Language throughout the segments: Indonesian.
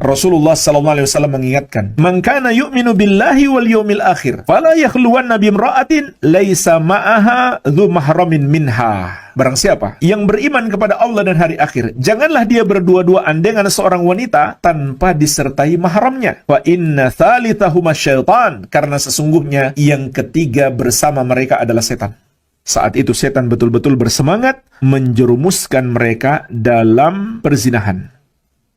Rasulullah SAW mengingatkan, "Man kana yu'minu billahi wal yawmil akhir, fala yakhluwanna bimra'atin laisa ma'aha dzu mahramin minha." Barang siapa yang beriman kepada Allah dan hari akhir, janganlah dia berdua-duaan dengan seorang wanita tanpa disertai mahramnya. Fa inna tsalitsahuma syaitan, karena sesungguhnya yang ketiga bersama mereka adalah setan. Saat itu setan betul-betul bersemangat menjerumuskan mereka dalam perzinahan.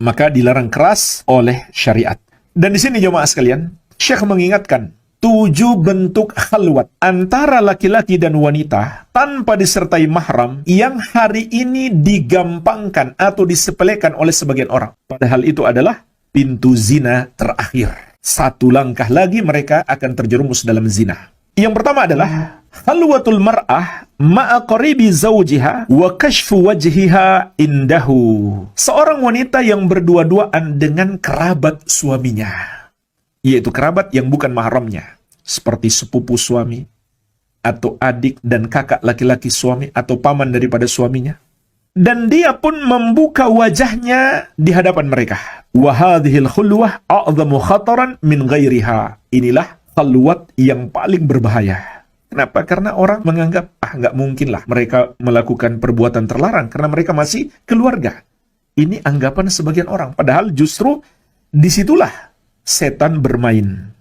Maka dilarang keras oleh syariat. Dan di sini jemaah sekalian, Syekh mengingatkan 7 bentuk khalwat antara laki-laki dan wanita tanpa disertai mahram yang hari ini digampangkan atau disepelekan oleh sebagian orang. Padahal itu adalah pintu zina terakhir. 1 langkah lagi mereka akan terjerumus dalam zina. Yang pertama adalah khalwatul mar'ah ma'a qaribi zawjiha wa kashfu wajhiha indahu. Seorang wanita yang berdua-duaan dengan kerabat suaminya, yaitu kerabat yang bukan mahramnya, seperti sepupu suami, atau adik dan kakak laki-laki suami, atau paman daripada suaminya. Dan dia pun membuka wajahnya di hadapan mereka. Wa hadhil khulwah a'dhamu khataran min ghairiha. Inilah khalwat yang paling berbahaya. Kenapa? Karena orang menganggap, nggak mungkin lah mereka melakukan perbuatan terlarang, karena mereka masih keluarga. Ini anggapan sebagian orang. Padahal justru disitulah setan bermain.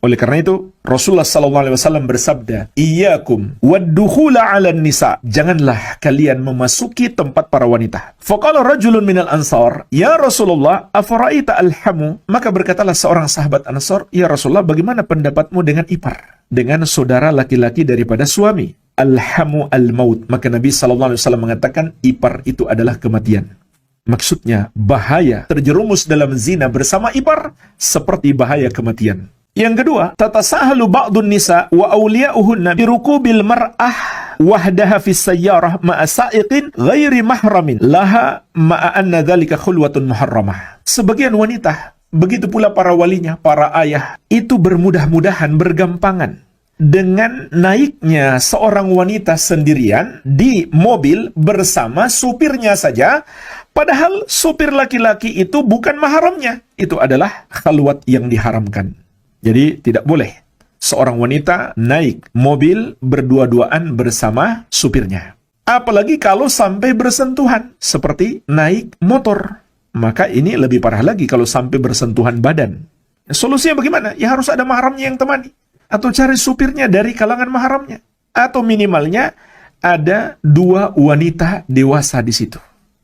Oleh karena itu, Rasulullah SAW bersabda, "Iyyakum wad-dukhula 'alan nisa." Janganlah kalian memasuki tempat para wanita. Faqala rajulun minal ansar, "Ya Rasulullah, afara'aita alhamu?" Maka berkatalah seorang sahabat Ansar, "Ya Rasulullah, bagaimana pendapatmu dengan ipar? Dengan saudara laki-laki daripada suami?" Alhamu al-maut. Maka Nabi SAW mengatakan, ipar itu adalah kematian. Maksudnya, bahaya terjerumus dalam zina bersama ipar seperti bahaya kematian. Yang kedua, tatasahalu ba'dun nisa wa awliya'uhunna birukubil mar'ah wahdaha fis sayyarah ma'a sa'iqin ghairi mahramin laha ma'a anna dzalika khulwatun muharramah. Sebagian wanita, begitu pula para walinya, para ayah, itu bermudah-mudahan, bergampangan dengan naiknya seorang wanita sendirian di mobil bersama supirnya saja, padahal supir laki-laki itu bukan mahramnya. Itu adalah khalwat yang diharamkan. Jadi tidak boleh seorang wanita naik mobil berdua-duaan bersama supirnya. Apalagi kalau sampai bersentuhan, seperti naik motor. Maka ini lebih parah lagi kalau sampai bersentuhan badan. Solusinya bagaimana? Ya harus ada mahramnya yang temani. Atau cari supirnya dari kalangan mahramnya. Atau minimalnya ada 2 wanita dewasa di situ.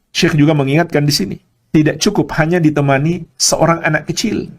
Syekh juga mengingatkan di sini, tidak cukup hanya ditemani seorang anak kecil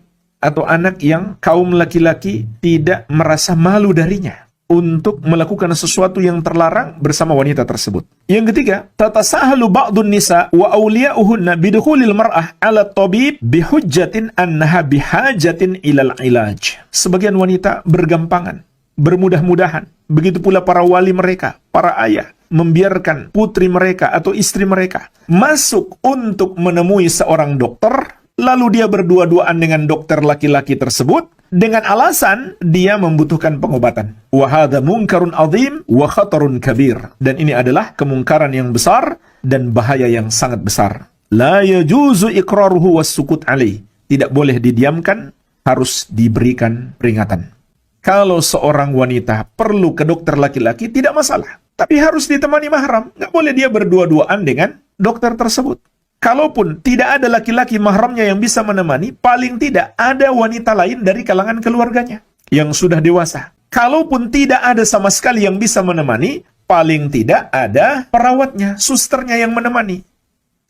atau anak yang kaum laki-laki tidak merasa malu darinya untuk melakukan sesuatu yang terlarang bersama wanita tersebut. Yang ketiga, tatasahalu ba'dun nisa wa awliya'uhunna bidukhulil mar'ah 'ala tabib bihujjatin annaha bihajatin ilal ilaj. Sebagian wanita bergampangan, bermudah-mudahan, begitu pula para wali mereka, para ayah, membiarkan putri mereka atau istri mereka masuk untuk menemui seorang dokter, lalu dia berdua-duaan dengan dokter laki-laki tersebut dengan alasan dia membutuhkan pengobatan. Wa hadza munkarun azim wa khatarun kabir. Dan ini adalah kemungkaran yang besar dan bahaya yang sangat besar. La yajuzu iqraruhu was-sukut alaih. Tidak boleh didiamkan, harus diberikan peringatan. Kalau seorang wanita perlu ke dokter laki-laki, tidak masalah. Tapi harus ditemani mahram. Nggak boleh dia berdua-duaan dengan dokter tersebut. Kalaupun tidak ada laki-laki mahramnya yang bisa menemani, paling tidak ada wanita lain dari kalangan keluarganya yang sudah dewasa. Kalaupun tidak ada sama sekali yang bisa menemani, paling tidak ada perawatnya, susternya yang menemani.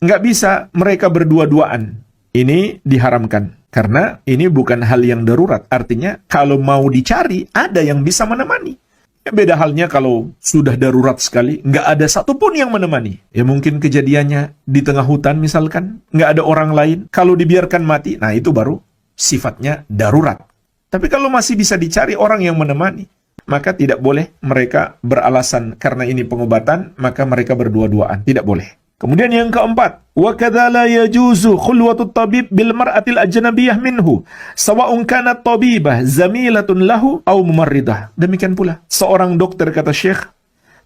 Nggak bisa mereka berdua-duaan. Ini diharamkan. Karena ini bukan hal yang darurat. Artinya, kalau mau dicari, ada yang bisa menemani. Ya, beda halnya kalau sudah darurat sekali, nggak ada satupun yang menemani. Ya mungkin kejadiannya di tengah hutan misalkan, nggak ada orang lain. Kalau dibiarkan mati, nah itu baru sifatnya darurat. Tapi kalau masih bisa dicari orang yang menemani, maka tidak boleh mereka beralasan karena ini pengobatan, maka mereka berdua-duaan. Tidak boleh. Kemudian yang keempat, wa kadza la yajuzu khulwatut tabib bil mar'atil ajnabiyyah minhu sawa'un kanat tabibah zamilatun lahu aw mumarridah. Demikian pula seorang dokter, kata Syekh,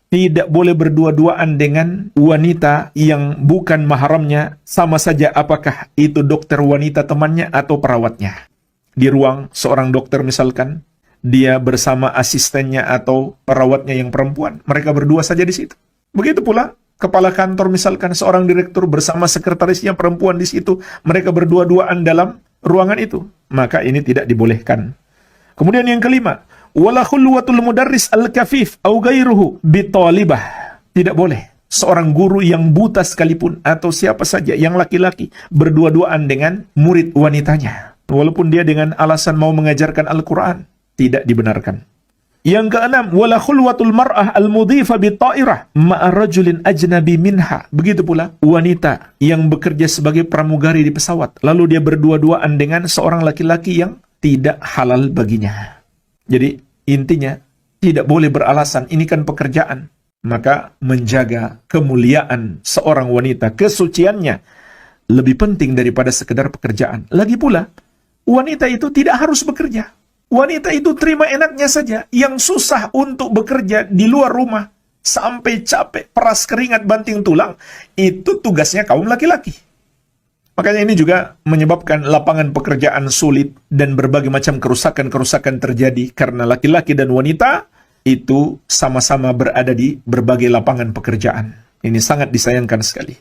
tidak boleh berdua-duaan dengan wanita yang bukan mahramnya, sama saja apakah itu dokter wanita temannya atau perawatnya. Di ruang seorang dokter misalkan, dia bersama asistennya atau perawatnya yang perempuan, mereka berdua saja di situ. Begitu pula kepala kantor misalkan seorang direktur bersama sekretarisnya perempuan di situ, mereka berdua-duaan dalam ruangan itu, maka ini tidak dibolehkan. Kemudian yang kelima, wala khulwatul mudarris al-kafif au ghairuhu bitalibah. Tidak boleh seorang guru yang buta sekalipun atau siapa saja yang laki-laki berdua-duaan dengan murid wanitanya, walaupun dia dengan alasan mau mengajarkan Al-Quran. Tidak dibenarkan. Yang keenam, wala khulwatul mar'ah al-mudhifa bita'irah ma'a rajulin ajnabi minha. Begitu pula wanita yang bekerja sebagai pramugari di pesawat, lalu dia berdua-duaan dengan seorang laki-laki yang tidak halal baginya. Jadi intinya tidak boleh beralasan ini kan pekerjaan. Maka menjaga kemuliaan seorang wanita, kesuciannya lebih penting daripada sekedar pekerjaan. Lagi pula, wanita itu tidak harus bekerja. Wanita itu terima enaknya saja. Yang susah untuk bekerja di luar rumah, sampai capek, peras keringat, banting tulang, itu tugasnya kaum laki-laki. Makanya ini juga menyebabkan lapangan pekerjaan sulit dan berbagai macam kerusakan-kerusakan terjadi karena laki-laki dan wanita itu sama-sama berada di berbagai lapangan pekerjaan. Ini sangat disayangkan sekali.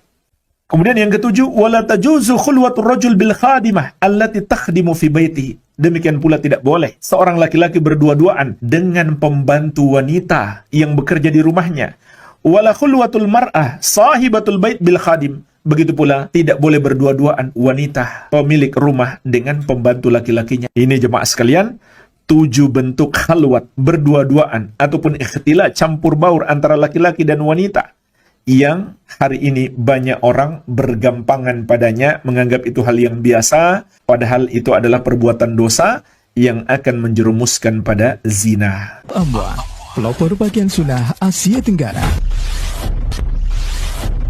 Kemudian yang ketujuh, wala tajuzu khulwatur rajul bil khadimah allati takhdimu fi baitihi. Demikian pula tidak boleh seorang laki-laki berdua-duaan dengan pembantu wanita yang bekerja di rumahnya. Wala khulwatul mar'ah sahibatul bait bil khadim. Begitu pula tidak boleh berdua-duaan wanita pemilik rumah dengan pembantu laki-lakinya. Ini jemaah sekalian, 7 bentuk khalwat berdua-duaan ataupun ikhtilat campur baur antara laki-laki dan wanita yang hari ini banyak orang bergampangan padanya, menganggap itu hal yang biasa, padahal itu adalah perbuatan dosa yang akan menjerumuskan pada zina. Pelopor bagian sunnah Asia Tenggara.